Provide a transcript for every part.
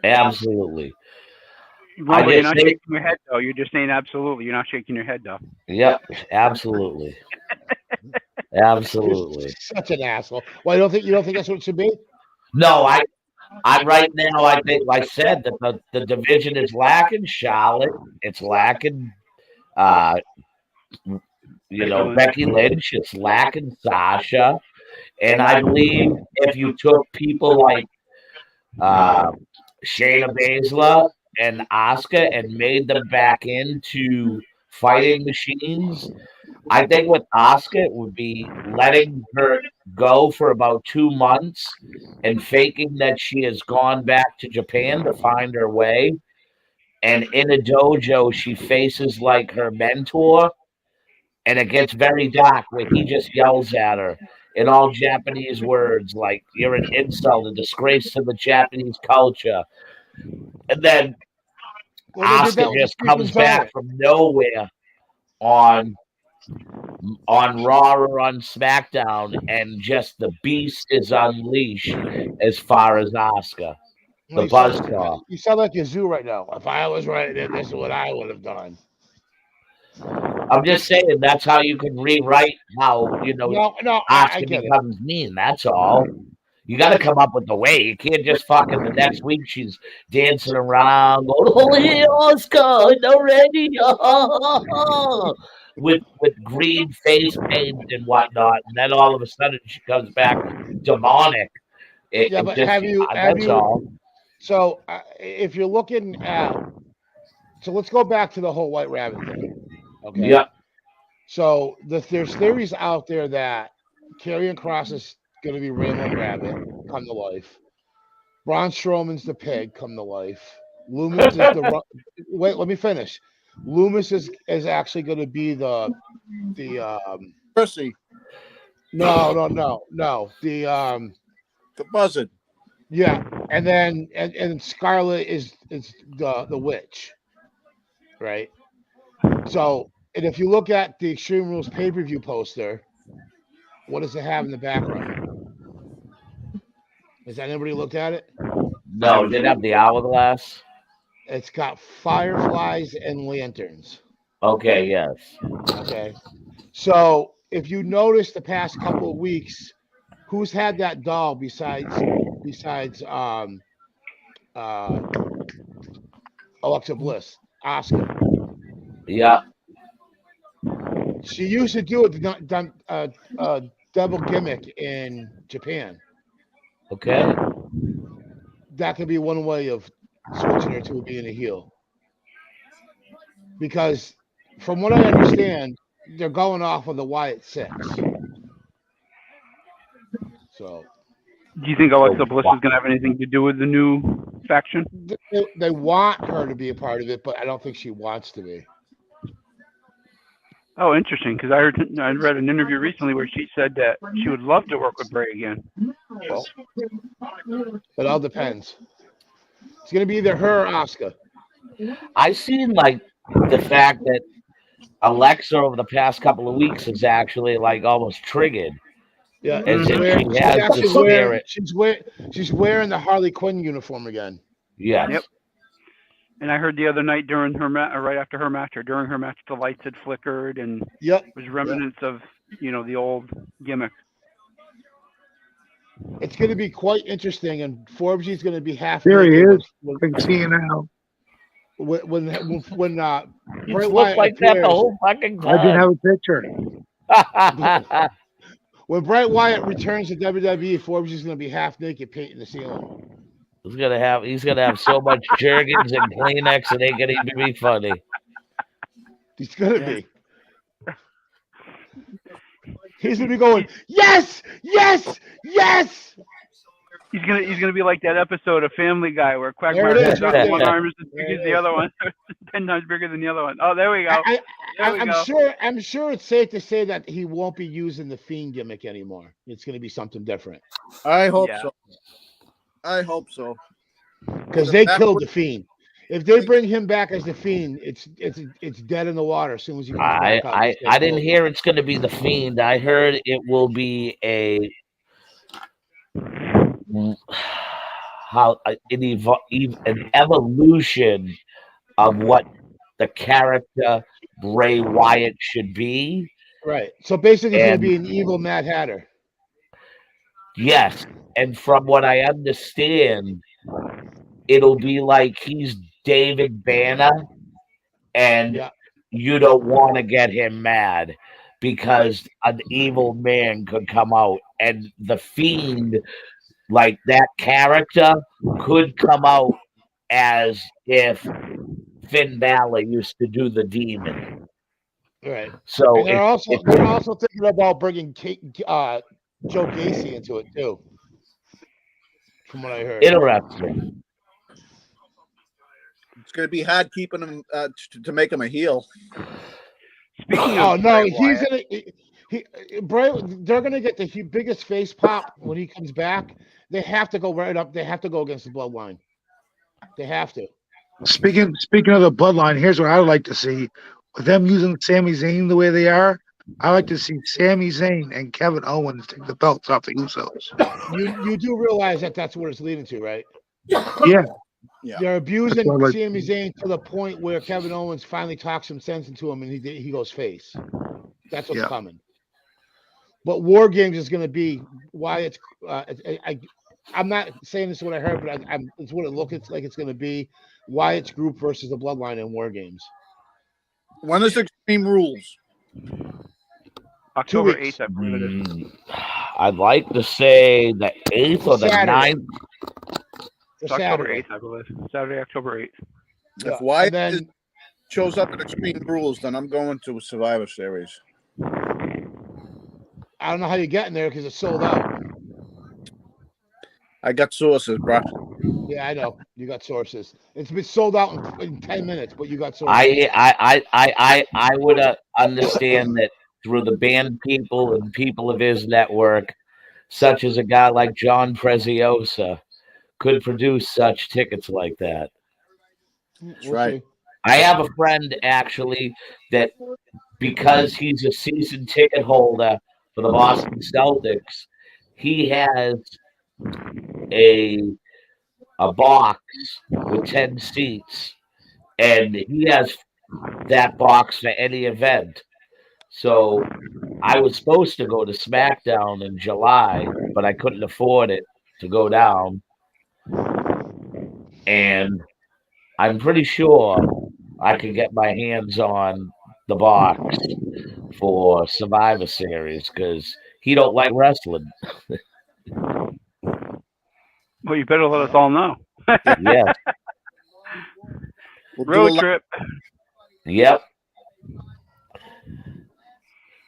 Absolutely. I Rumble, you're just not think, shaking your head though. You're just saying absolutely. You're not shaking your head though. yep, absolutely. You're Absolutely. such an asshole. Well, you don't think that's what it should be? No, I right now I think like I said that the division is lacking Charlotte. It's lacking uh Becky Lynch. Becky Lynch. It's lacking Sasha. And I believe if you took people like uh Shayna Baszler and Asuka and made them back into fighting machines, I think with Asuka it would be letting her go for about 2 months and faking that she has gone back to Japan to find her way. And in a dojo, she faces like her mentor, and it gets very dark where he just yells at her in all Japanese words like, "You're an insult, a disgrace to the Japanese culture." And then Well, they did Asuka that with the just comes freaking back giant. from nowhere on Raw or on SmackDown, and just the beast is unleashed as far as Asuka, Well, the buzzsaw. you sound like a zoo right now. If I was right, then this is what I would have done. I'm just saying that's how you can rewrite how No, no, I Asuka get it. becomes mean. That's all. You got to come up with a way. You can't just fucking the next week she's dancing around, going, "Oh, hey, Oscar, no ready," with green face paint and whatnot, and then all of a sudden she comes back demonic. Yeah, It but just have that's you? all. So if you're looking at, so let's go back to the whole White Rabbit thing. Okay. Yep. So there's theories out there that Karrion Cross is going to be Raylan Rabbit come to life. Braun Strowman's the pig come to life. Loomis is the wait. Let me finish. Loomis is actually going to be the Percy, no the buzzard. yeah, and then and Scarlet is the witch, right? So and if you look at the Extreme Rules pay per view poster, what does it have in the background? Has anybody looked at it? I No, haven't it didn't seen have it. the hourglass. It's got fireflies and lanterns. Okay, yes. Okay. So if you notice the past couple of weeks, who's had that doll besides uh Alexa Bliss? Oscar. Yeah. She used to do a double gimmick in Japan. Okay. That could be one way of switching her to being a heel. Because from what I understand, they're going off of the Wyatt Six. So Do you think So Alexa Bliss is going to have anything to do with the new faction? they want her to be a part of it, but I don't think she wants to be. Oh, interesting. Because I read an interview recently where she said that she would love to work with Bray again. Well, it all depends. It's going to be either her or Oscar. I seen like the fact that Alexa over the past couple of weeks is actually like almost triggered, Yeah, as if she she's has the actually wearing spirit. she's wearing the Harley Quinn uniform again. Yep. Yes. And I heard the other night during her right after her match or during her match, the lights had flickered and Yep. was remnants of the old gimmick. It's going to be quite interesting, and Forbes going to be half There he naked is. I can see you now. when He's Bray looked Wyatt like that the appears. whole fucking I didn't time. have a picture. When Bray Wyatt returns to WWE, Forbes is going to be half naked painting the ceiling. He's gonna have so much Jergens and Kleenex it ain't gonna even be funny. He's going to be. He's going to be going, yes, yes, yes. He's gonna be like that episode of Family Guy where There Quagmire it is, says right one there. arm is as big as the other one, 10 times bigger than the other one. Oh, there we go. There we go. I'm sure it's safe to say that he won't be using the Fiend gimmick anymore. It's going to be something different I hope Yeah. so. I hope so. because they killed the Fiend. If they bring him back as the Fiend, it's dead in the water as soon as he comes back out. I didn't hear it's gonna be the Fiend. I heard it will be a an evolution of what the character Bray Wyatt should be. Right. So basically, he's going And to be an evil Mad Hatter. yes, and from what I understand, it'll be like he's David Banner, and Yeah. you don't want to get him mad because an evil man could come out, and the Fiend, like that character, could come out as if Finn Balor used to do the demon. Right. So And they're also thinking about bringing Joe Gacy into it too, from what I heard. interesting. It's going to be hard keeping him to make him a heel. Speaking Oh of no, Bray he's Wyatt, Bray. They're gonna get the biggest face pop when he comes back. They have to go right up. They have to go against the Bloodline. They have to. Speaking of the Bloodline, here's what I would like to see. With them using Sami Zayn the way they are, I like to see Sami Zayn and Kevin Owens take the belts off the Usos. You do realize that that's what it's leading to, right? Yeah. Yeah. They're abusing That's what I like. Sami Zayn to the point where Kevin Owens finally talks some sense into him, and he goes face. That's what's Yeah. coming. But War Games is going to be why it's. I'm not saying this is what I heard, but it's what it looks like it's going to be. Wyatt's group versus the Bloodline in War Games. When is Extreme Rules? October weeks. 8th, I believe it is. I'd like to say the 8th or the Saturday. 9th. It's October 8th, I believe. Saturday, October 8th. Yeah, If Wyatt and then- shows up at Extreme Rules, then I'm going to Survivor Series. I don't know how you're getting there because it's sold out. I got sources, bro. Yeah, I know. You got sources. It's been sold out in 10 minutes, but you got sources. I would understand that through the band people and people of his network, such as a guy like John Preziosa, could produce such tickets like that. That's right. See. I have a friend actually that, because he's a season ticket holder for the Boston Celtics, he has a box with 10 seats, and he has that box for any event. So I was supposed to go to SmackDown in July, but I couldn't afford it to go down. And I'm pretty sure I could get my hands on the box for Survivor Series because he don't like wrestling. Well, you better let us all know. Yes. We'll do Road a trip. Yep.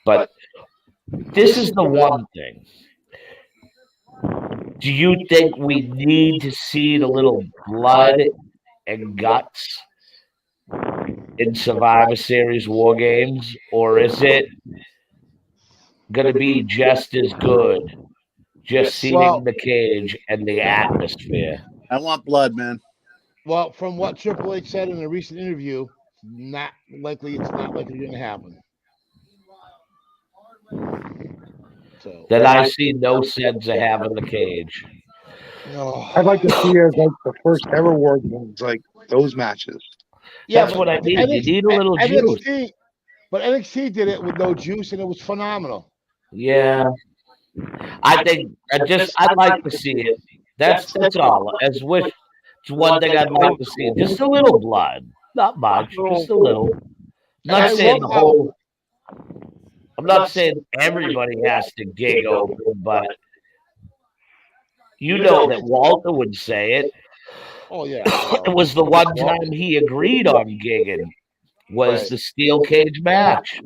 But this is the one thing. Do you think we need to see the little blood and guts in Survivor Series War Games, or is it going to be just as good, just seeing the cage and the atmosphere? I want blood, man. Well, from what Triple H said in a recent interview, it's not likely going to happen. So Then I see no sense of having the cage. no. I'd like to see it as like the first ever War Games, like those matches. That's what I need. You need a little juice. But NXT did it with no juice, and it was phenomenal. Yeah. I think I'd like to see it. That's all. It's one thing I'd like to see. Just a little blood. Not much, just a little. I'm not saying everybody has to gig open, but you know that Walter would say it. Oh yeah. It was the one time he agreed on gigging was the steel cage match.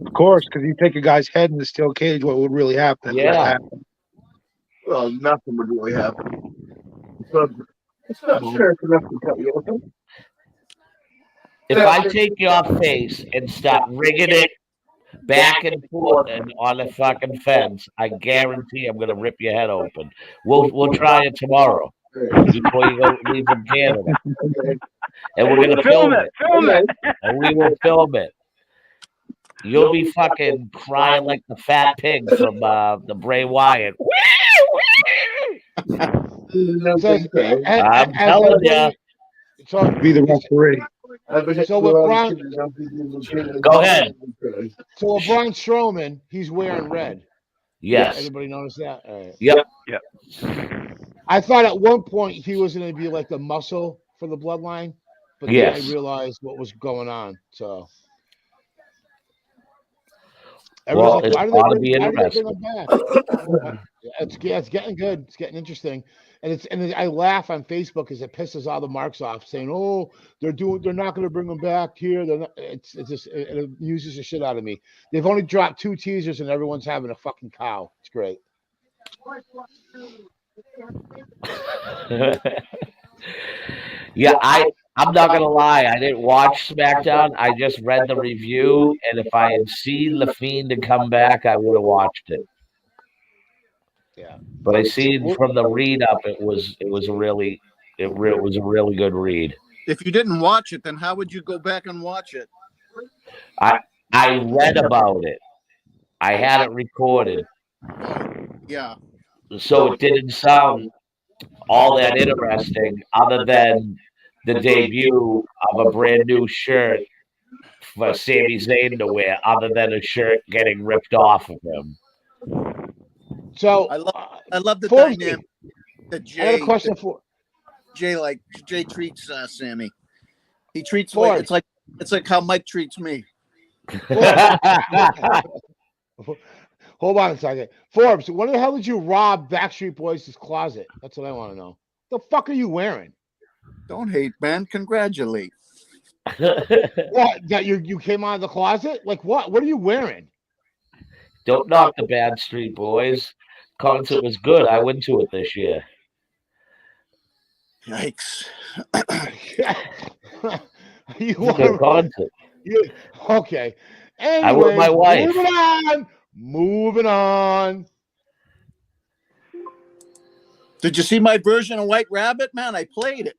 Of course, because you take a guy's head in the steel cage, what would really happen? Yeah. Well, nothing would really happen. It's not fair enough to cut you open. If I take your face and start rigging it back and forth and on the fucking fence, I guarantee I'm gonna rip your head open. We'll try it tomorrow before you go leave from Canada, and we're gonna film it. Film it. And we will film it. You'll be fucking crying like the fat pig from the Bray Wyatt. Says, I'm telling you. So, Be the referee. So with Braun, Go ahead. so with Braun Strowman, he's wearing red. Yes. Anybody notice that? All right. Yep. I thought at one point he was going to be like the muscle for the bloodline, but then Yes. I realized what was going on. So Well, everyone's it's ought to be why do they interesting. bring him back? It's getting good. It's getting interesting, and I laugh on Facebook because it pisses all the marks off, saying, "Oh, they're not going to bring them back here." They're not, it's just it amuses the shit out of me. They've only dropped 2 teasers, and everyone's having a fucking cow. It's great. Yeah, I'm not gonna lie. I didn't watch SmackDown. I just read the review, and if I had seen the Fiend to come back, I would have watched it. Yeah, but I seen from the read up, it was a really good read. If you didn't watch it, then how would you go back and watch it? I read about it. I had it recorded. Yeah. So it didn't sound all that interesting, other than the debut of a brand new shirt for Sami Zayn to wear, other than a shirt getting ripped off of him. So I love the Forbes, dynamic that I got a question for Jay treats Sammy. He treats Forbes. it's like how Mike treats me. Hold on a second. Forbes, when the hell did you rob Backstreet Boys' closet? That's what I want to know. The fuck are you wearing? Don't hate, man. Congratulate. What? That you came out of the closet? Like what? What are you wearing? Don't knock the Backstreet Boys. Concert was good. I went to it this year. Yikes. You It's a good concert. Okay. Anyways, I with my wife. Moving on. Did you see my version of White Rabbit? Man, I played it.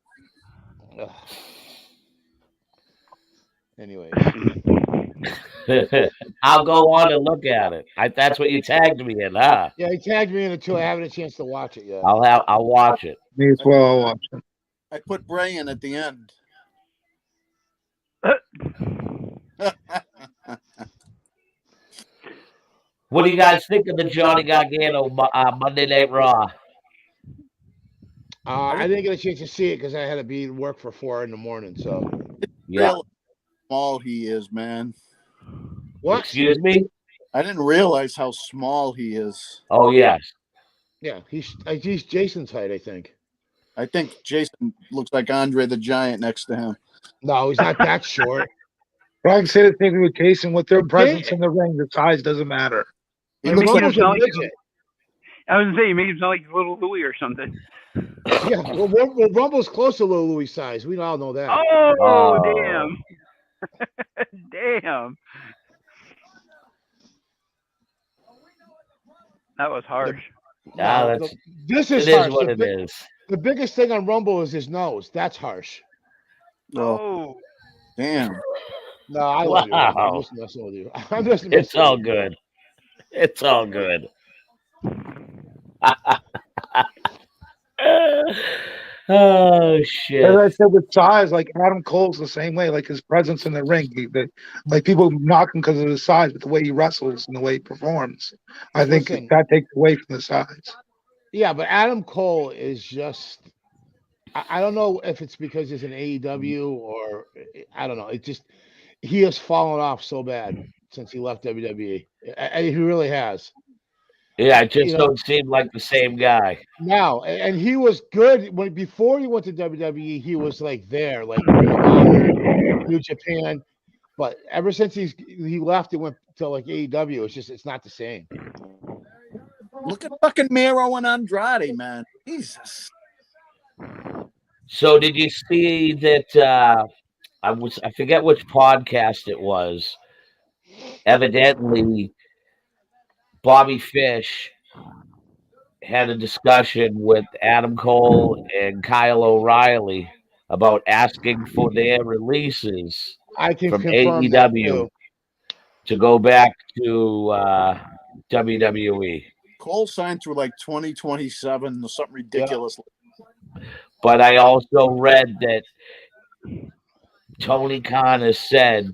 Ugh. Anyways. I'll go on and look at it. That's what you tagged me in, huh? Yeah, he tagged me in it too. I haven't had a chance to watch it yet. I'll watch it. Me as well. I'll watch it. I put Bray in at the end. What do you guys think of the Johnny Gargano Monday Night Raw? I didn't get a chance to see it because I had to be at work for 4 a.m. So Yeah. Real small he is, man. what? Excuse me? I didn't realize how small he is. Oh yes. Yeah, he's Jason's height, I think. I think Jason looks like Andre the Giant next to him. No, he's not that short. But I can say the same thing with Jason. With their presence in the ring, the size doesn't matter. He And looks like Rumble's a midget. I was gonna say you made him sound like little Louie or something. Yeah, well, Rumble's close to Lil Louis' size. We all know that. Oh. Damn. Damn. That was harsh. Yeah, This is it harsh. is what it is. The biggest thing on Rumble is his nose. That's harsh. Oh. damn. No, I love you. I'm Wow. just messing with you. I'm just messing It's all with you. good. It's all good. Oh shit. As I said, with size, like Adam Cole's the same way. Like his presence in the ring, like people knock him because of his size, but the way he wrestles and the way he performs, I think Listen. that takes away from the size. Yeah, but Adam Cole is just. I don't know if it's because he's an AEW or I don't know. It just he has fallen off so bad since he left WWE. He really has. Yeah, it just You know- don't seem like the same guy. Now, and he was good before he went to WWE. He was like there, like Ring of Honor, New Japan. But ever since he left, it went to like AEW. It's not the same. Look at fucking Miro and Andrade, man. Jesus. So did you see that I forget which podcast it was. Evidently Bobby Fish had a discussion with Adam Cole and Kyle O'Reilly about asking for their releases I can from confirm that AEW too. to go back to WWE. Of Cole signed through like 2027 or something ridiculous. But I also read that Tony Khan has said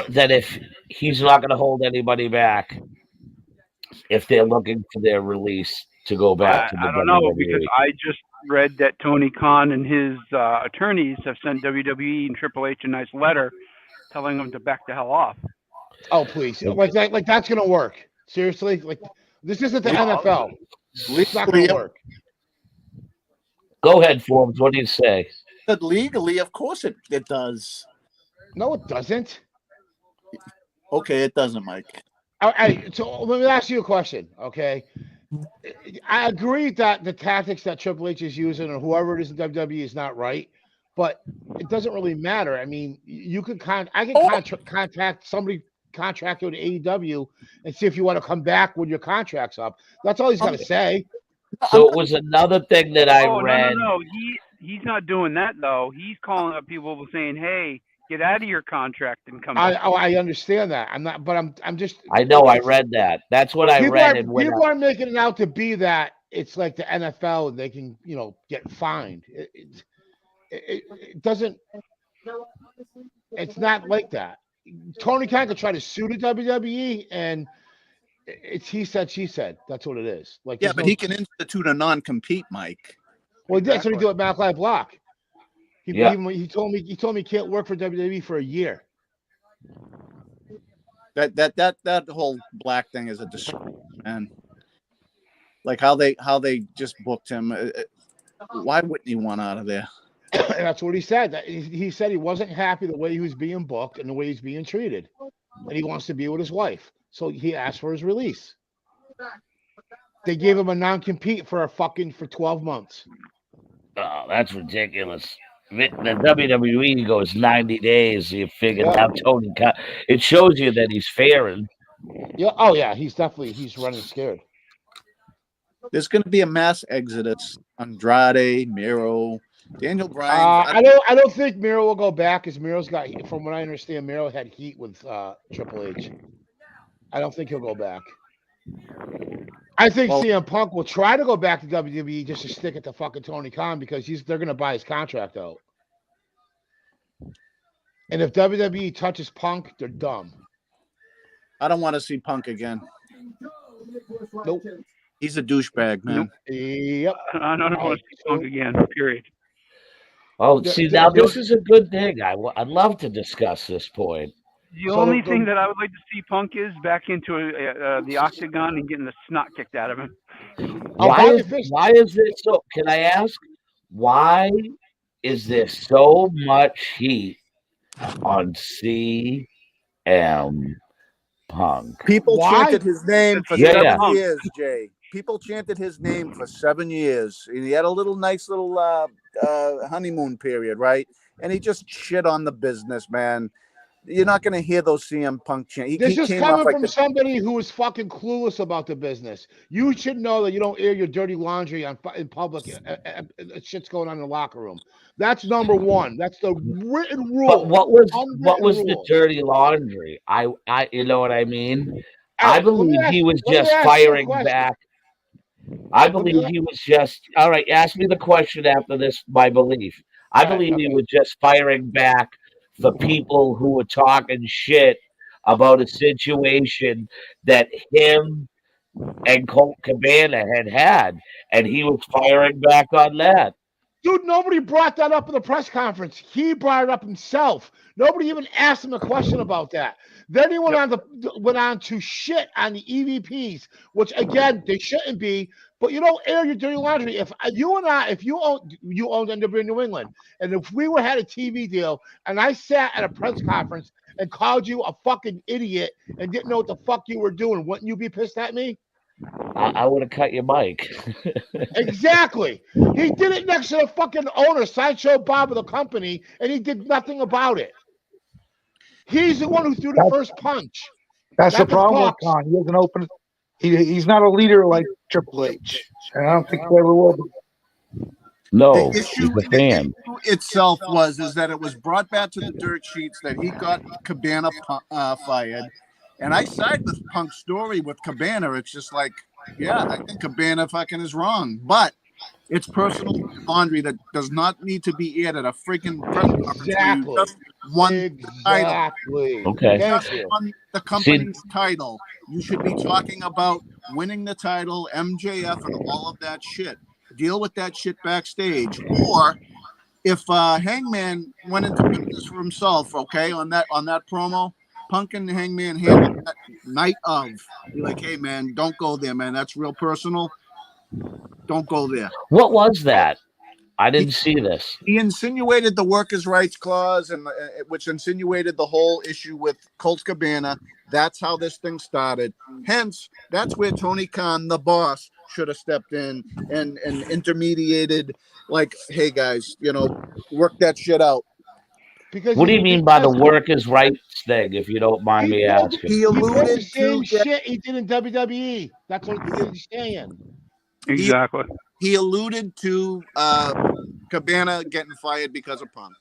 that if he's not going to hold anybody back, if they're looking for their release to go back to the I don't know, because WWE. I just read that Tony Khan and his attorneys have sent WWE and Triple H a nice letter telling them to back the hell off. Oh, please. Like that's going to work. Seriously? Like, this isn't the NFL. It's not going to work. Go ahead, Forbes. What do you say? But legally, of course it does. No, it doesn't. Okay, it doesn't, Mike. So let me ask you a question, okay? I agree that the tactics that Triple H is using or whoever it is in WWE is not right, but it doesn't really matter. I mean, I can contact somebody contracted with AEW and see if you want to come back when your contract's up. That's all he's got to say. So it was another thing that I read. No. He's not doing that though. He's calling up people saying, "Hey, get out of your contract and come back." I understand that. I'm not, but I'm just. I know. I read that. That's what I read. People are making it out to be that it's like the NFL and they can, get fined. It doesn't. It's not like that. Tony Khan could try to sue the WWE, and it's he said, she said. That's what it is. Like, yeah, but he can institute a non-compete, Mike. Well, that's what he did with Matt Block. He told me he can't work for WWE for a year. That whole Black thing is a disgrace, man. Like how they just booked him. Why wouldn't he want out of there? And that's what he said. He said he wasn't happy the way he was being booked and the way he's being treated, and he wants to be with his wife. So he asked for his release. They gave him a non-compete for 12 months. Oh, that's ridiculous. The WWE goes 90 days. You figured out Tony Khan. It shows you that he's fairing. Yeah. Oh, yeah. He's running scared. There's going to be a mass exodus. Andrade, Miro, Daniel Bryan. I don't think Miro will go back because Miro's got, from what I understand, Miro had heat with Triple H. I don't think he'll go back. I think CM Punk will try to go back to WWE just to stick it to fucking Tony Khan because they're going to buy his contract out. And if WWE touches Punk, they're dumb. I don't want to see Punk again. Nope. He's a douchebag, man. Nope. Yep. I don't want to see Punk again, period. Oh, see, now this is a good thing. I'd love to discuss this point. The only thing that I would like to see Punk is back into the octagon and getting the snot kicked out of him. Why is it so? Can I ask? Why is there so much heat on CM Punk? People chanted his name for 7 years, Jay. People chanted his name for 7 years. He had a nice little honeymoon period, right? And he just shit on the business, man. You're not going to hear those CM Punk chants. This is coming from somebody who is fucking clueless about the business. You should know that you don't air your dirty laundry in public. Shit's going on in the locker room. That's number one. That's the written rule. But what was the dirty laundry? I you know what I mean? I believe he was just firing back. I believe he was just all right. Ask me the question after this. My belief. I believe he was just firing back for people who were talking shit about a situation that him and Colt Cabana had, and he was firing back on that. Dude, nobody brought that up in the press conference. He brought it up himself. Nobody even asked him a question about that. Then he went on to shit on the EVPs, which again they shouldn't be. But you don't air your dirty laundry. If you owned NW New England, and if we had a TV deal, and I sat at a press conference and called you a fucking idiot and didn't know what the fuck you were doing, wouldn't you be pissed at me? I would have cut your mic. Exactly. He did it next to the fucking owner, Sideshow Bob of the company, and he did nothing about it. He's the one who threw the first punch. That's the problem with Khan. He doesn't open. He's not a leader like Triple H, and I don't think he ever will be. No, he's a fan. The issue itself is that it was brought back to the dirt sheets that he got Cabana fired. And I side with Punk's story with Cabana. It's just like, yeah, I think Cabana fucking is wrong. But it's personal laundry that does not need to be aired at a freaking press conference where you just won the title. Exactly. Okay. Thank Just you. won the company's title. You should be talking about winning the title, MJF, and all of that shit. Deal with that shit backstage. Or if Hangman went into business for himself, okay, on that promo, Punk and Hangman handled that night of. Be like, hey man, don't go there, man. That's real personal. Don't go there. What was that? I didn't see this. He insinuated the workers' rights clause, and which insinuated the whole issue with Colt Cabana. That's how this thing started. Hence, that's where Tony Khan, the boss, should have stepped in and intermediated. Like, hey guys, work that shit out. Because What do you mean by the workers' rights thing, if you don't mind me asking? He He pulled the alluded same to shit he did in WWE. That's what he's saying. Exactly. he alluded to Cabana getting fired because of Punk.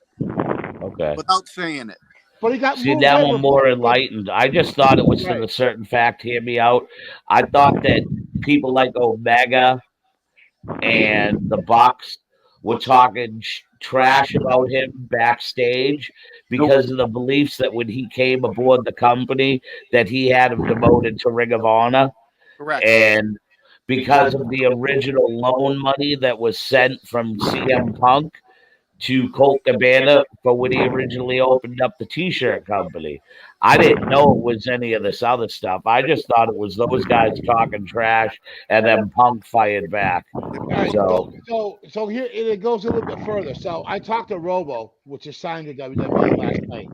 Okay. Without saying it. But he got See, moved now over. I'm more enlightened. I just thought it was to a certain fact. Hear me out. I thought that people like Omega and the Bucks were talking trash about him backstage because of the beliefs that when he came aboard the company that he had him demoted to Ring of Honor. Correct. And because of the original loan money that was sent from CM Punk to Colt Cabana for when he originally opened up the T-shirt company. I didn't know it was any of this other stuff. I just thought it was those guys talking trash and then Punk fired back. Right, so here it goes a little bit further. So I talked to Robo, which is signed to WWE last night.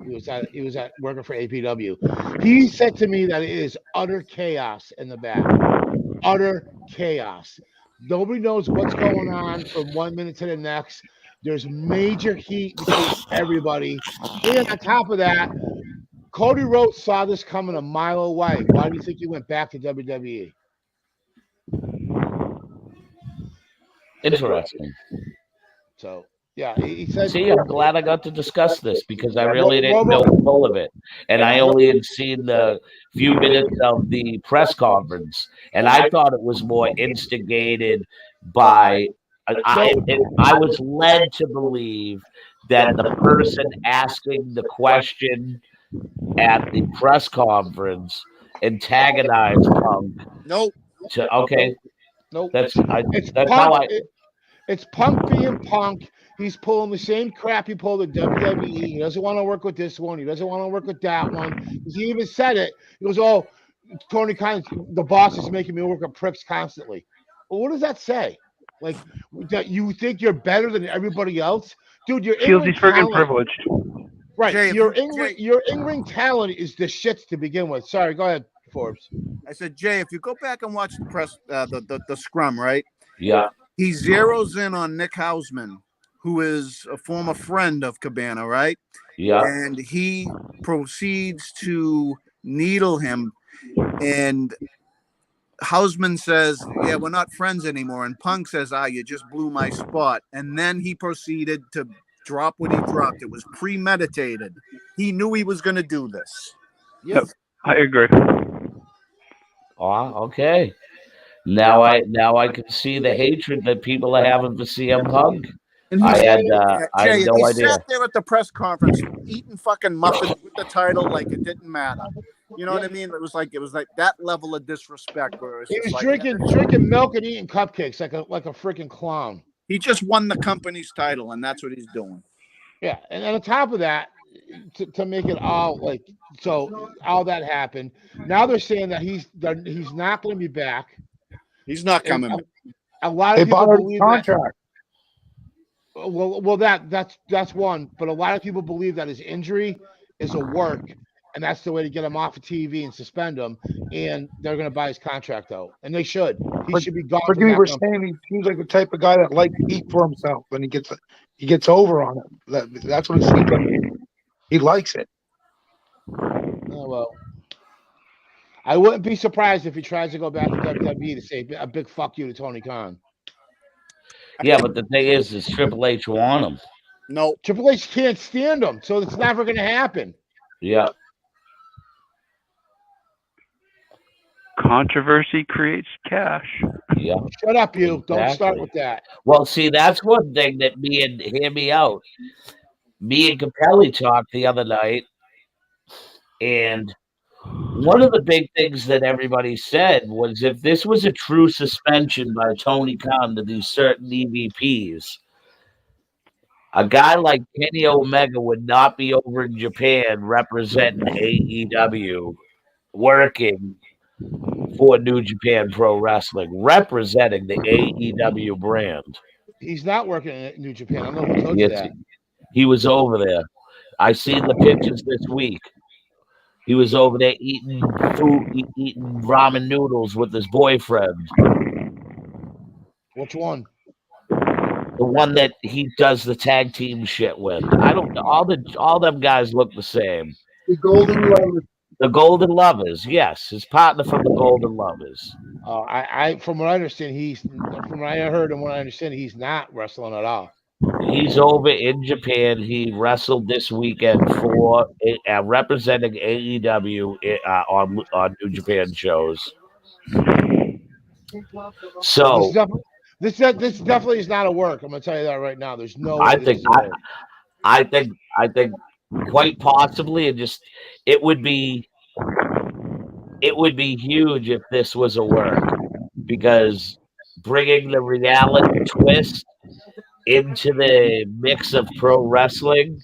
He was at working for APW. He said to me that it is utter chaos in the back. Utter chaos. Nobody knows what's going on from 1 minute to the next. There's major heat between everybody. And on top of that, Cody Rhodes saw this coming a mile away. Why do you think he went back to WWE? Interesting. So, yeah, he said. See, I'm glad I got to discuss this because I really didn't know full of it. And I only had seen the few minutes of the press conference. And I thought it was more instigated by I was led to believe that the person asking the question at the press conference antagonized Punk. Nope. Okay. Nope. That's Punk, how I. It's Punk being Punk. He's pulling the same crap he pulled at WWE. He doesn't want to work with this one. He doesn't want to work with that one. He even said it. He goes, "Oh, Tony Khan, the boss is making me work with pricks constantly." Well, what does that say? Like that you think you're better than everybody else, dude? You're Feels he's freaking privileged. Right. Jay, your in-ring talent is the shits to begin with. Sorry, go ahead, Forbes. I said, Jay, if you go back and watch the press, the scrum, right? Yeah. He zeroes in on Nick Hausman, who is a former friend of Cabana, right? Yeah. And he proceeds to needle him, and Hausman says, "Yeah, we're not friends anymore." And Punk says, "You just blew my spot." And then he proceeded to drop what he dropped. It was premeditated. He knew he was going to do this. Yep, I agree. Oh, okay. Now I can see the hatred that people are having for CM Punk. And I had Jay, no he idea. sat there at the press conference eating fucking muffins with the title like it didn't matter. You know what I mean? It was like that level of disrespect where it's he was like, drinking milk and eating cupcakes like a freaking clown. He just won the company's title, and that's what he's doing. Yeah, and on top of that, to make it all like so, all that happened. Now they're saying that he's not going to be back. He's not coming back. A lot of They people bought believe a contract. Well, that's one. But a lot of people believe that his injury is a work, and that's the way to get him off of TV and suspend him. And they're going to buy his contract out, and they should. He should be gone. But we were saying he seems like the type of guy that likes to eat for himself when he gets over on it. That's what it seems like. He likes it. Oh, well, I wouldn't be surprised if he tries to go back to WWE to say a big fuck you to Tony Khan. Yeah, but the thing is Triple H want him. No, Triple H can't stand him, so it's never going to happen. Yeah. Controversy creates cash. Yeah. Shut up, you. Don't start Exactly. with that. Well, see, that's one thing that hear me out. Me and Capelli talked the other night, and one of the big things that everybody said was if this was a true suspension by Tony Khan to these certain EVPs, a guy like Kenny Omega would not be over in Japan representing AEW, working for New Japan Pro Wrestling, representing the AEW brand. He's not working in New Japan. I don't know who told you Yes, that. he was over there. I seen the pictures this week. He was over there eating food, eating ramen noodles with his boyfriend. Which one? The one that he does the tag team shit with. I don't know. All them guys look the same. The Golden Lovers. The Golden Lovers, yes, his partner from the Golden Lovers. From what I understand, from what I heard and what I understand, he's not wrestling at all. He's over in Japan. He wrestled this weekend for representing AEW on New Japan shows. So this definitely is not a work. I'm gonna tell you that right now. There's no way this is a work. I think quite possibly, and just it would be huge if this was a work, because bringing the reality twist into the mix of pro wrestling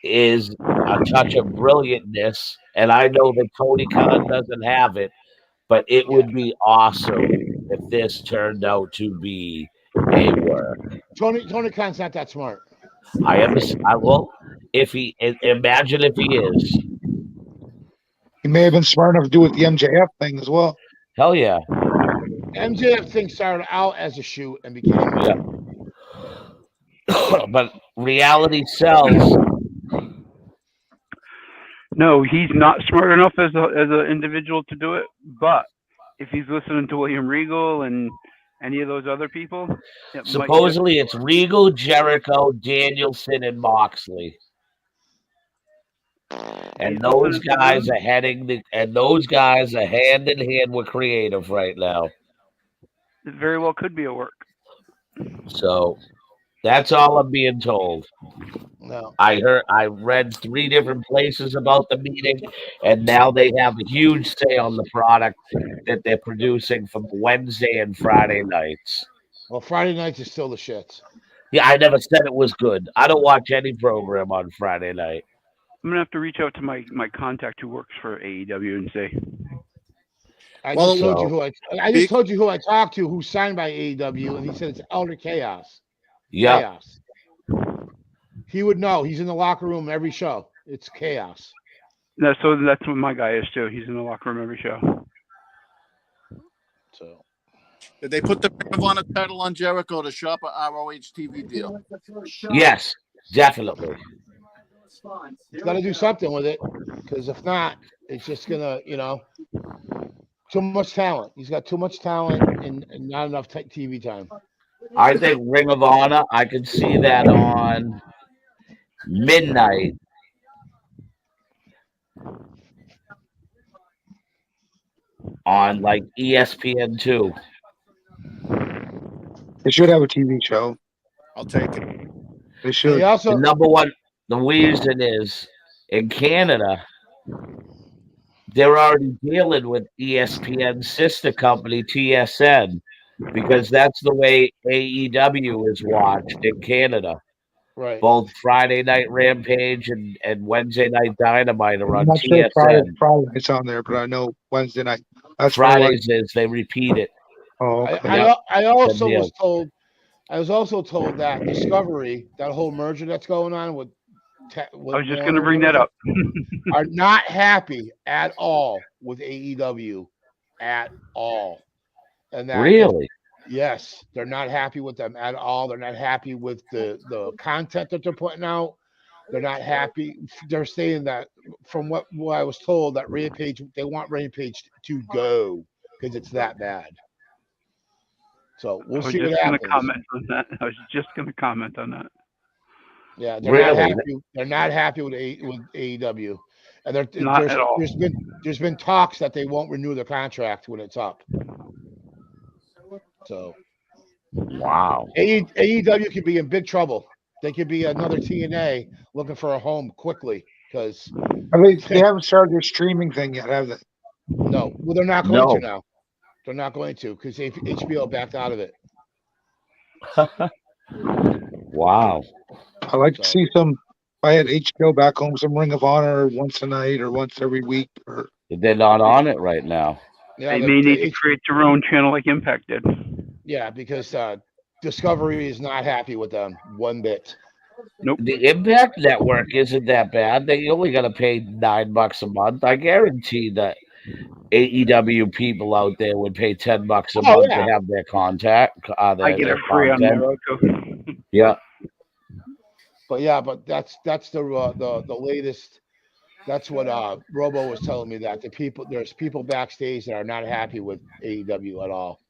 is a touch of brilliantness, and I know that Tony Khan doesn't have it, but it would be awesome if this turned out to be a work. Tony Khan's not that smart. I understand. Imagine if he is. He may have been smart enough to do with the MJF thing as well. Hell yeah. MJF thing started out as a shoot and became but reality sells. No, he's not smart enough as an individual to do it. But if he's listening to William Regal and any of those other people, supposedly it's Regal, Jericho, Danielson, and Moxley. And those guys are hand in hand with creative right now. It very well could be a work. So that's all I'm being told. No. I read 3 different places about the meeting, and now they have a huge say on the product that they're producing from Wednesday and Friday nights. Well, Friday nights is still the shit. Yeah, I never said it was good. I don't watch any program on Friday night. I'm gonna have to reach out to my contact who works for AEW and say. I just told you who I talked to, who's signed by AEW, and he said it's Elder Chaos. Yeah. Chaos. He would know. He's in the locker room every show. It's chaos. No, so that's what my guy is too. He's in the locker room every show. So, did they put the Ring of Honor title on Jericho to shop a ROH TV deal? Yes, definitely. He's got to do something with it, because if not, it's just gonna, too much talent. He's got too much talent and not enough TV time. I think Ring of Honor, I could see that on midnight. On like ESPN2. They should have a TV show. I'll take it. They should. The number one, the reason is in Canada, they're already dealing with ESPN's sister company, TSN, because that's the way AEW is watched in Canada. Right. Both Friday Night Rampage and Wednesday Night Dynamite are on TSN. Sure Friday it's on there, but I know Wednesday night. That's Fridays is they repeat it. Oh, okay. I was also told that Discovery, that whole merger that's going on with I was just going to bring that up. are not happy at all with AEW at all. And that really? Yes, they're not happy with them at all. They're not happy with the content that they're putting out. They're not happy. They're saying that, from what I was told, that Rampage, they want Rampage to go because it's that bad. So we'll see what happens. I was just going to comment on that. Yeah, they're not happy. They're not happy with AEW, and not at all. there's been talks that they won't renew their contract when it's up. So Wow. AEW could be in big trouble. They could be another TNA looking for a home quickly because They haven't started their streaming thing yet, have they? no, well they're not going No. to now. They're not going to because HBO backed out of it. Wow. I like to see some. If I had HBO back home, some Ring of Honor once a night or once every week. Or They're not on it right now. Yeah, They may need to create their own channel like Impact did. Yeah, because Discovery is not happy with them one bit. Nope. The Impact Network isn't that bad. They only got to pay $9 a month. I guarantee that AEW people out there would pay $10 a month to have their contact. I get it free on my road too. Yeah. But that's the latest. That's what Robo was telling me, that there's people backstage that are not happy with AEW at all.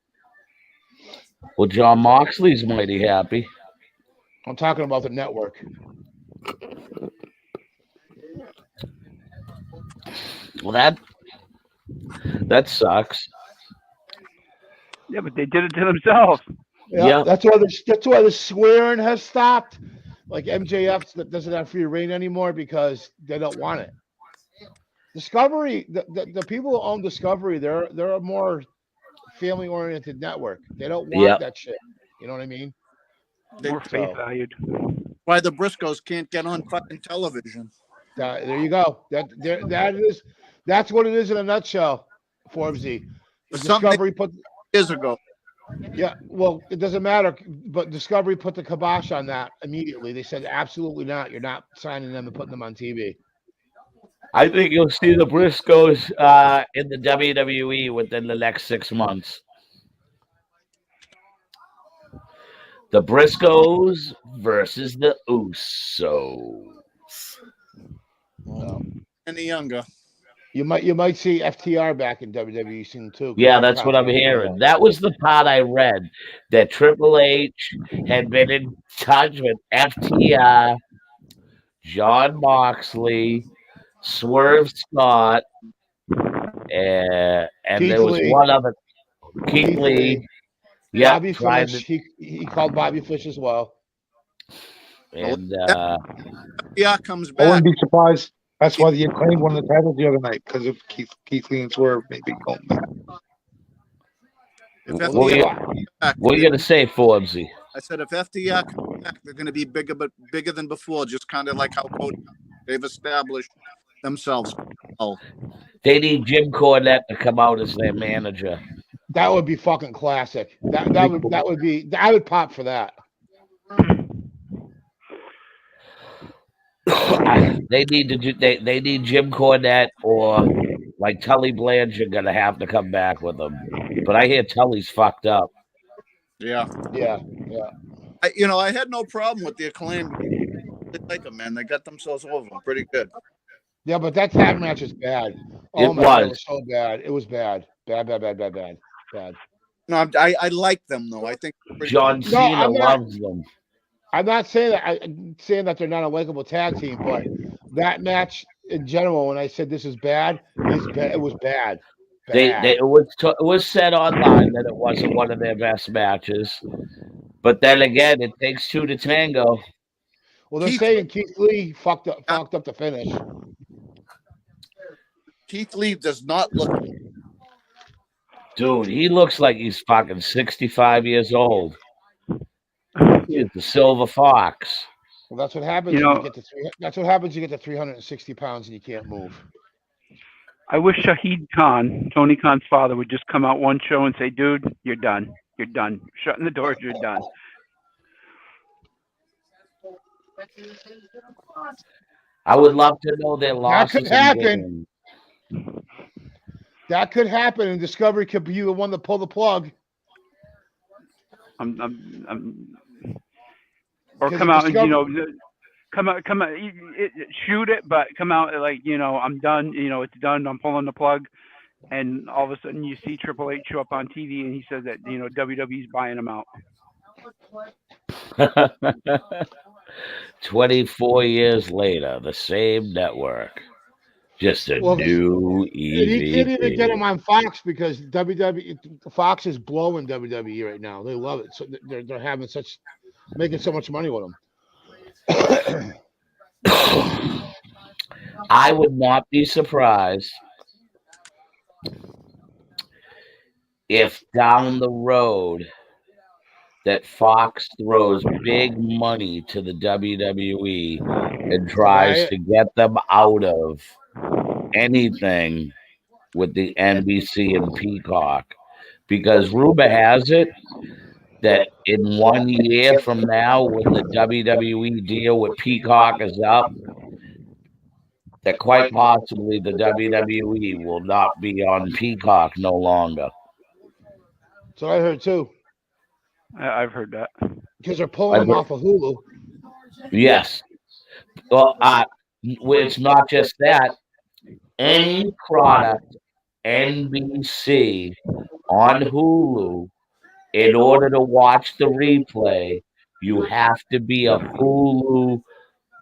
Well, John Moxley's mighty happy. I'm talking about the network. Well, that sucks. Yeah, but they did it to themselves. Yeah. That's why the swearing has stopped. Like MJF that doesn't have free reign anymore because they don't want it. Discovery, the people who own Discovery, they're a more family oriented network. They don't want that shit. You know what I mean? More face valued. Why the Briscoes can't get on fucking television? There you go. That's what it is in a nutshell. Forbesy. Discovery put years ago. Yeah, well, it doesn't matter. But Discovery put the kibosh on that immediately. They said, absolutely not. You're not signing them and putting them on TV. I think you'll see the Briscoes in the WWE within the next 6 months. The Briscoes versus the Usos. Any younger. You might see FTR back in WWE soon too. Yeah, that's what I'm hearing. That was the part I read, that Triple H had been in touch with FTR, John Moxley, Swerve Scott, and there was one other, Keith Lee. Yeah, Bobby Fish. He called Bobby Fish as well. And comes I back. wouldn't be surprised. That's why the Acclaim won the title the other night, because of Keith Lee and Swerve maybe going back. What were you going to say, Forbesy? I said if FTR comes back, they're going to be bigger than before, just kind of like how they've established themselves. They need Jim Cornette to come out as their manager. That would be fucking classic. That would be. I would pop for that. They need Jim Cornette, or like Tully Blanchard gonna have to come back with them. But I hear Tully's fucked up. Yeah. I had no problem with the Acclaim. They like them, man. They got themselves over them pretty good. Yeah, but that tag match is bad. Oh my God, it was so bad. It was bad. Bad. No, I like them though. I think John Cena loves them. I'm not saying that. I'm saying that they're not a likable tag team, but that match in general, when I said this is bad, it was bad. It was said online that it wasn't one of their best matches, but then again, it takes two to tango. Well, they're saying Keith Lee fucked up the finish. Keith Lee does not look. Dude, he looks like he's fucking 65 years old. He's the Silver Fox. Well, that's what happens. That's what happens. You get to 360 pounds and you can't move. I wish Shahid Khan, Tony Khan's father, would just come out one show and say, "Dude, you're done. You're done. Shutting the doors. You're done." I would love to know their losses. That could happen. That could happen, and Discovery could be the one to pull the plug. Or come out and come out, shoot it, but come out like I'm done. It's done. I'm pulling the plug, and all of a sudden you see Triple H show up on TV and he says that WWE's buying him out. 24 years later, the same network. Just a Well, new and you can't even get EVP. him on Fox because Fox is blowing WWE right now. They love it, so they're having making so much money with them. I would not be surprised if down the road that Fox throws big money to the WWE and tries Right? to get them out of anything with the NBC and Peacock. Because rumor has it that in 1 year from now, when the WWE deal with Peacock is up, that quite possibly the WWE will not be on Peacock no longer. So I heard too, I've heard that. because they're pulling them off of Hulu. Yes. Well, it's not just that. Any product NBC on Hulu, in order to watch the replay, you have to be a Hulu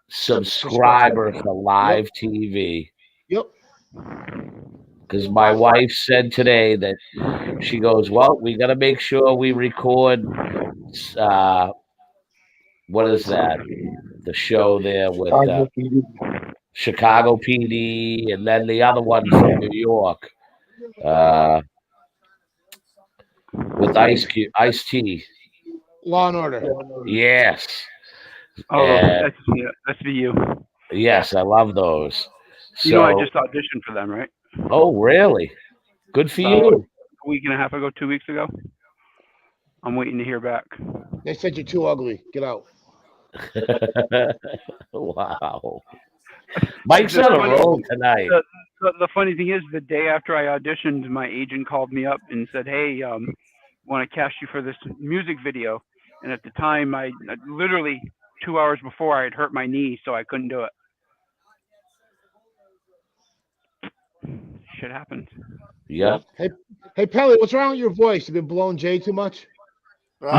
subscriber for live TV. Yep. Because my wife said today that she goes, well, we got to make sure we record. What is that? The show there with Chicago PD, and then the other one from New York with Ice-T. Law and Order. Yes. Oh, that's for you. Yes, I love those. You know, I just auditioned for them, right? Oh, really? Good for you. A week and a half ago, 2 weeks ago. I'm waiting to hear back. They said you're too ugly. Get out. Wow. Mike's on a roll tonight. The funny thing is, the day after I auditioned, my agent called me up and said, hey, want to cast you for this music video. And at the time, I literally 2 hours before, I had hurt my knee, so I couldn't do it. Shit happens. Yeah. Hey, Pelly, what's wrong with your voice? You been blowing Jay too much? No,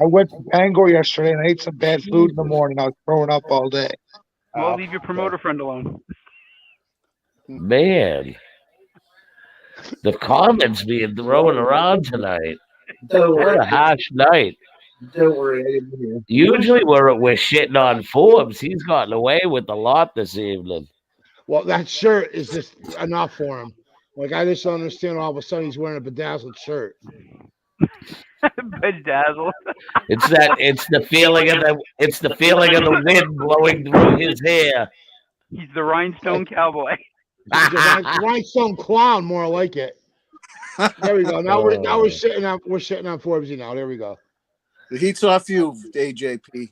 I went to Bangor yesterday and ate some bad food in the morning. I was throwing up all day. Well, leave your promoter friend alone. Man. The comments being thrown around tonight. What a harsh night. Don't worry, I didn't hear. Usually we're shitting on Forbes. He's gotten away with a lot this evening. Well, that shirt is just enough for him. Like, I just don't understand all of a sudden he's wearing a bedazzled shirt. Bedazzled. It's the feeling of the wind blowing through his hair. He's the rhinestone cowboy. He's a rhinestone clown, more like it. There we go. Now we're sitting on Forbesy now. There we go. The heat's off you, AJP.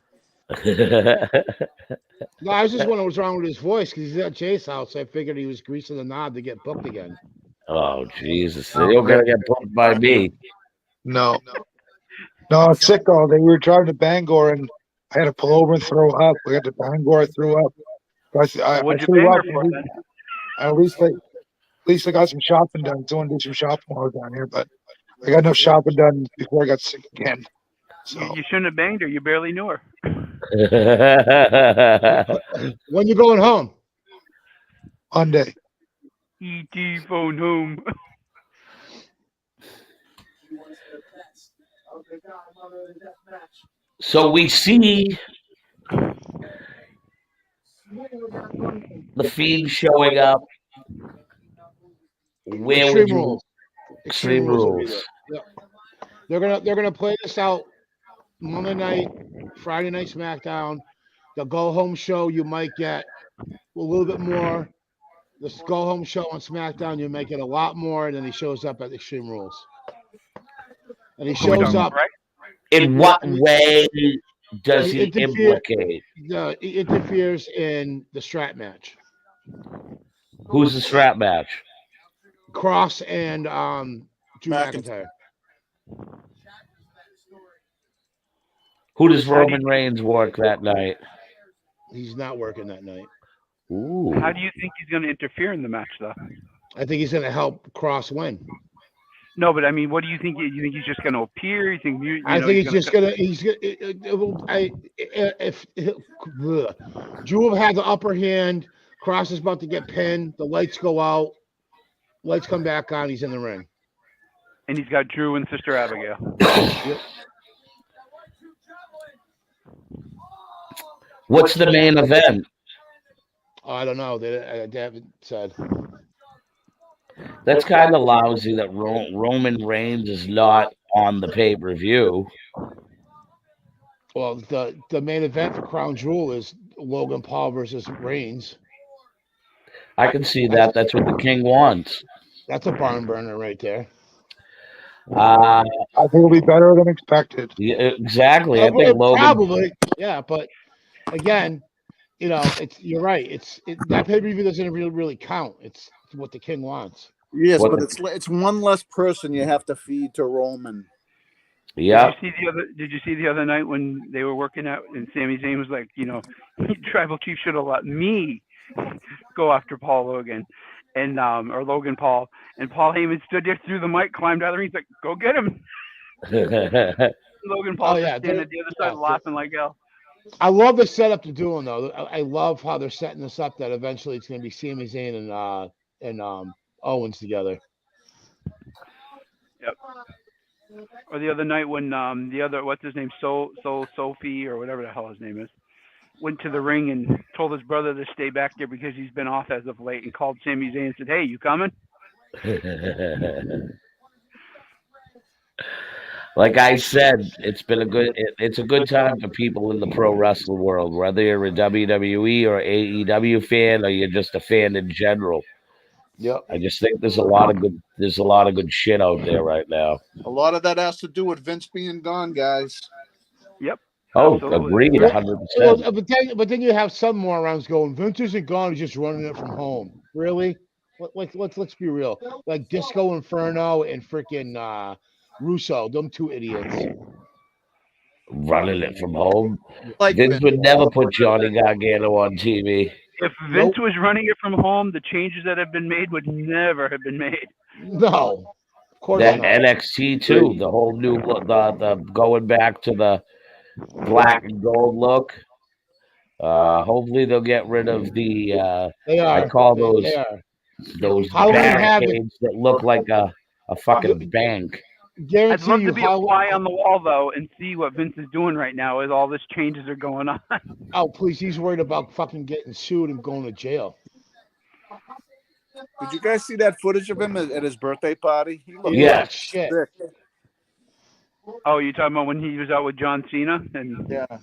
No, I was just wondering what's wrong with his voice because he's at Jay's house. I figured he was greasing the knob to get booked again. Oh, Jesus. You're going to get booked by me. No, I'm sick all day. We were driving to Bangor and I had to pull over and throw up. We got to Bangor, I threw up. I threw up. At least I got some shopping done. Someone did some shopping while I was down here, but I got no shopping done before I got sick again. So. You shouldn't have banged her. You barely knew her. When you going home? Monday. E.T. phone home. So we see the Fiend showing up. Where Extreme would you? Rules. Extreme Rules. Yep. They're gonna play this out Monday night, Friday night SmackDown. The go home show you might get a little bit more. The go home show on SmackDown you might get a lot more, and then he shows up at Extreme Rules. And he shows up. Right? In what way does he implicate? He interferes in the strap match. Who's the strap match? Cross and Drew McIntyre. Who does Roman Reigns work that night? He's not working that night. Ooh. How do you think he's going to interfere in the match, though? I think he's going to help Cross win. No, but I mean, what do you think? You think he's just going to appear? You think? I think he's just going to. If Drew had the upper hand, Cross is about to get pinned. The lights go out. Lights come back on. He's in the ring. And he's got Drew and Sister Abigail. Yep. What's the main event? Oh, I don't know. They haven't said. That's kind of lousy that Roman Reigns is not on the pay-per-view. Well, the main event for Crown Jewel is Logan Paul versus Reigns. I can see that. That's what the King wants. That's a barn burner right there. I think it'll be better than expected. Yeah, exactly. I think Logan probably, yeah, but again, you're right. That pay-per-view doesn't really count. It's what the King wants. Yes, but it's one less person you have to feed to Roman. Yeah. Did you see the other night when they were working out and Sami Zayn was like, Tribal Chief should have let me go after Paul Logan and or Logan Paul, and Paul Heyman stood there through the mic, climbed out of the ring, he's like, go get him. Logan Paul standing at the other side laughing like hell. I love the setup they're doing though. I love how they're setting this up that eventually it's going to be Sami Zayn and Owens together. Yep. Or the other night when what's his name, Sophie or whatever the hell his name is, went to the ring and told his brother to stay back there because he's been off as of late, and called Sami Zayn and said, "Hey, you coming?" Like I said, it's a good time for people in the pro wrestling world, whether you're a WWE or AEW fan or you're just a fan in general. Yep. I just think there's a lot of good shit out there right now. A lot of that has to do with Vince being gone, guys. Yep. Oh, absolutely. agreed, 100%. But then you have some morons going, Vince isn't gone, he's just running it from home. Really? Let's be real. Like Disco Inferno and freaking Russo, them two idiots. Running it from home. Vince would never put Johnny Gargano on TV. If Vince was running it from home, the changes that have been made would never have been made. No, of course that not. NXT too, the whole new the going back to the black and gold look. Hopefully they'll get rid of the I call those barricades that look like a fucking bank. I'd love to be a fly on the wall though and see what Vince is doing right now as all this changes are going on. Oh please, he's worried about fucking getting sued and going to jail. Did you guys see that footage of him at his birthday party? He looked like shit. Sick. Oh, you talking about when he was out with John Cena and that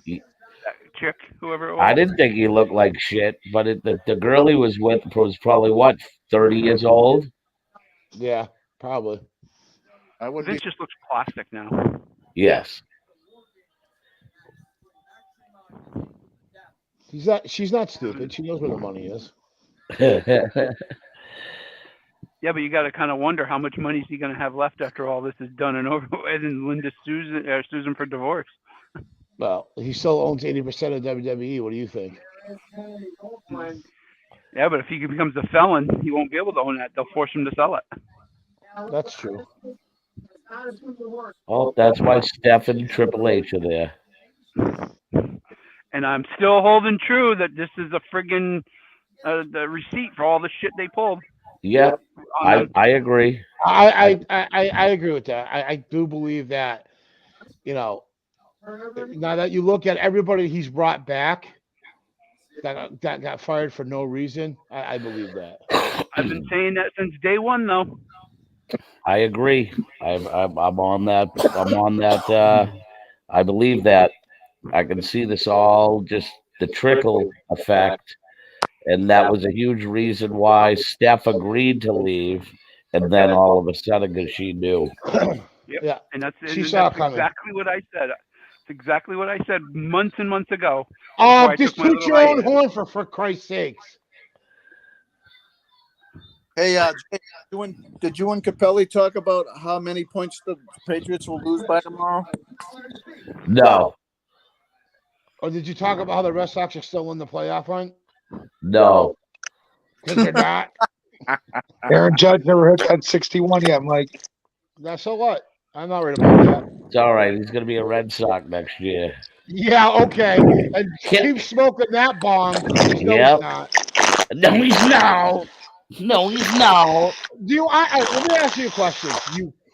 chick, whoever it was? I didn't think he looked like shit, but the girl he was with was probably 30 years old. Yeah, probably. Vince just looks plastic now. Yes. She's not stupid. She knows where the money is. Yeah, but you got to kind of wonder how much money is he going to have left after all this is done and over with, and Linda Susan for divorce. Well, he still owns 80% of WWE. What do you think? Yeah, but if he becomes a felon, he won't be able to own that. They'll force him to sell it. That's true. Oh, that's why Steph and Triple H are there. And I'm still holding true that this is a friggin' the receipt for all the shit they pulled. Yeah, I agree. I agree with that. I do believe that, now that you look at everybody he's brought back that got fired for no reason, I believe that. I've been saying that since day one, though. I agree. I'm on that. I'm on that. I believe that. I can see this all just the trickle effect. And that was a huge reason why Steph agreed to leave. And then all of a sudden, because she knew. Yep. Yeah. And that's exactly what I said. It's exactly what I said months and months ago. Just toot your own horn for Christ's sakes. Hey, did you and Capelli talk about how many points the Patriots will lose by tomorrow? No. Or did you talk about how the Red Sox are still in the playoff hunt? No. Because they're not. Aaron Judge never hit that 61 yet, Mike. That's so what? I'm not worried about that. It's all right. He's going to be a Red Sox next year. Yeah, okay. And keep smoking that bong. No, he's not. No, he's not. No, he's not. Do you? Let me ask you a question.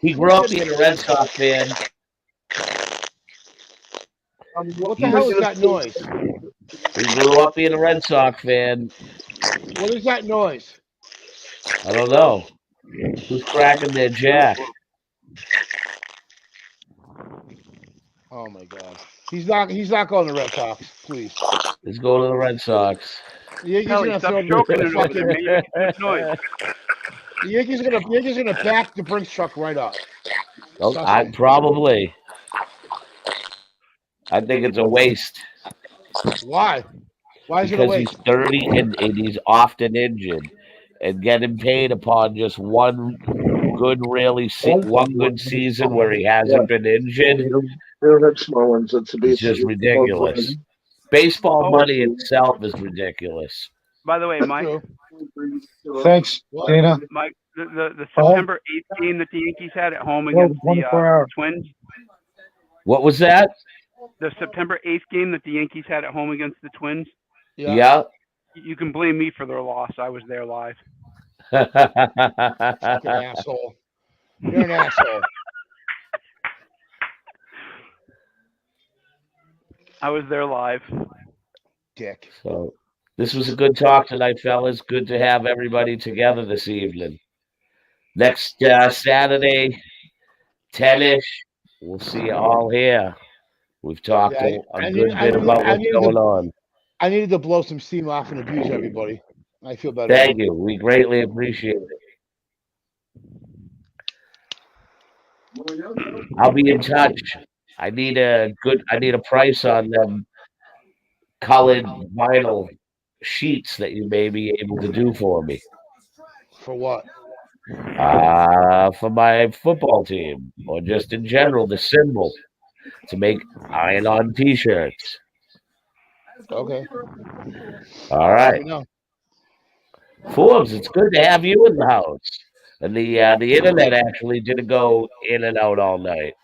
He grew up being a Red Sox fan. What the hell is that noise? He grew up being a Red Sox fan. What is that noise? I don't know. Who's cracking their jack? Oh my God. He's not going to Red Sox, please. He's going to the Red Sox. The Yankees Hell, gonna stop throw stroking the it over there, man. You're making too much noise. The Yankees are gonna back the Brinks truck right up. Oh, probably. I think it's a waste. Why? Why is it a Because waste? he's 30 and he's often injured, and getting paid upon just one good season where he hasn't been injured. They don't have small ones. It's just ridiculous. Baseball money itself is ridiculous. By the way, Mike. Thanks, Dana. Mike, the September 8th game that the Yankees had at home against the Twins. What was that? The September 8th game that the Yankees had at home against the Twins. Yeah. You can blame me for their loss. I was there live. Fucking asshole. You're an asshole. I was there live. Dick. So this was a good talk tonight, fellas. Good to have everybody together this evening. Next Saturday, 10-ish, we'll see you all here. We've talked a good bit about what's going on. I needed to blow some steam off and abuse everybody. I feel better. Thank you. We greatly appreciate it. I'll be in touch. I need a price on them colored vinyl sheets that you may be able to do for me. For what? For my football team, or just in general, the symbol to make iron-on T-shirts. Okay. All right. Forbes, it's good to have you in the house. And the internet actually didn't go in and out all night.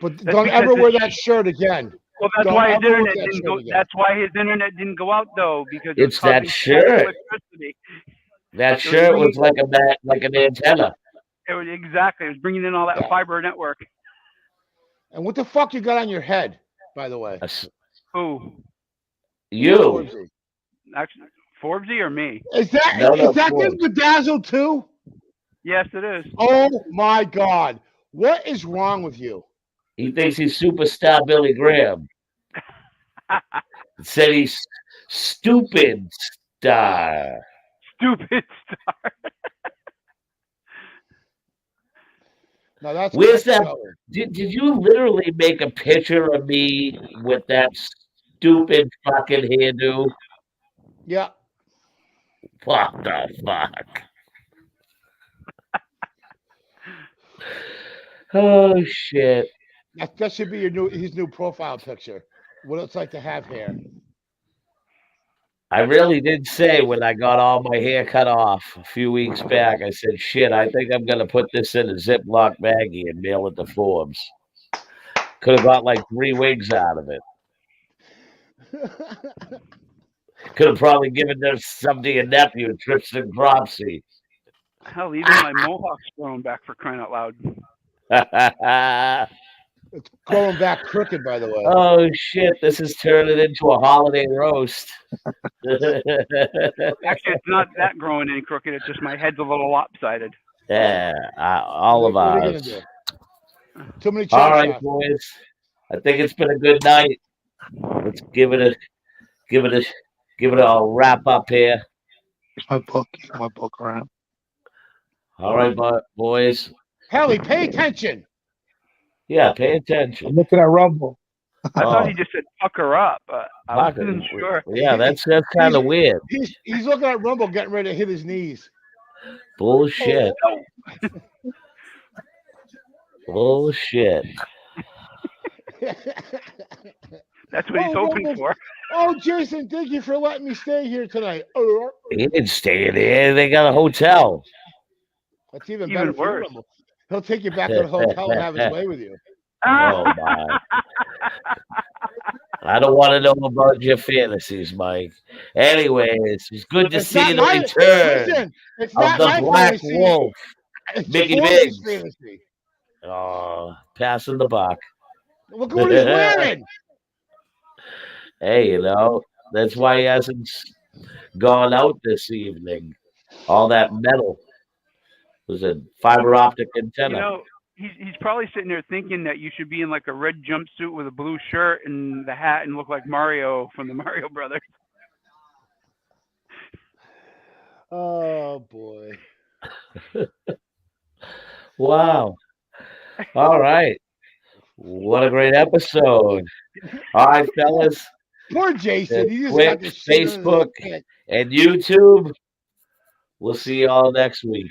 But don't ever wear that shirt again. Well, that's why his internet didn't go. That's why his internet didn't go out though, because it's that shirt. That shirt was like an antenna. It was exactly. It was bringing in all that fiber network. And what the fuck you got on your head, by the way? Who? You. Actually, Forbesy or me? Is that getting bedazzled too? Yes, it is. Oh my God! What is wrong with you? He thinks he's superstar Billy Graham. Said he's stupid star. Stupid star. Now that's where's that? Did you literally make a picture of me with that stupid fucking hairdo? Yeah. What the fuck? Oh shit! That should be his new profile picture. What it's like to have hair. I really did say when I got all my hair cut off a few weeks back, I said, shit, I think I'm going to put this in a Ziploc baggie and mail it to Forbes. Could have got like 3 wigs out of it. Could have probably given some to your nephew, Tristan Cropsey. Hell, even my mohawk's growing back, for crying out loud. It's growing back crooked, by the way. Oh shit! This is turning into a holiday roast. Actually, it's not that growing any crooked. It's just my head's a little lopsided. Yeah, all of ours. Too many. All right, boys. I think it's been a good night. Let's give it a wrap up here. My book around. All right, boys. Helly, pay attention. Yeah, pay attention. I'm looking at Rumble. I thought he just said pucker up. I wasn't sure. Yeah, that's kind of weird. He's looking at Rumble, getting ready to hit his knees. Bullshit. Oh. Bullshit. That's what he's hoping for. Oh, Jason, thank you for letting me stay here tonight. He didn't stay there. They got a hotel. That's even better for Rumble. He'll take you back to the hotel and have his way with you. Oh, my. I don't want to know about your fantasies, Mike. Anyways, it's good to see the return it's of not the my Black fantasy. Wolf, It's Mickey Forrest's Biggs. fantasy. Oh, passing the buck. Look at what he's wearing. Hey, you know, that's why he hasn't gone out this evening. All that metal was a fiber optic antenna. You know, he's probably sitting there thinking that you should be in like a red jumpsuit with a blue shirt and the hat and look like Mario from the Mario Brothers. Oh boy. Wow. All right. What a great episode. All right, fellas. Poor Jason. He just Twitch, got the shit Facebook, and YouTube. We'll see you all next week.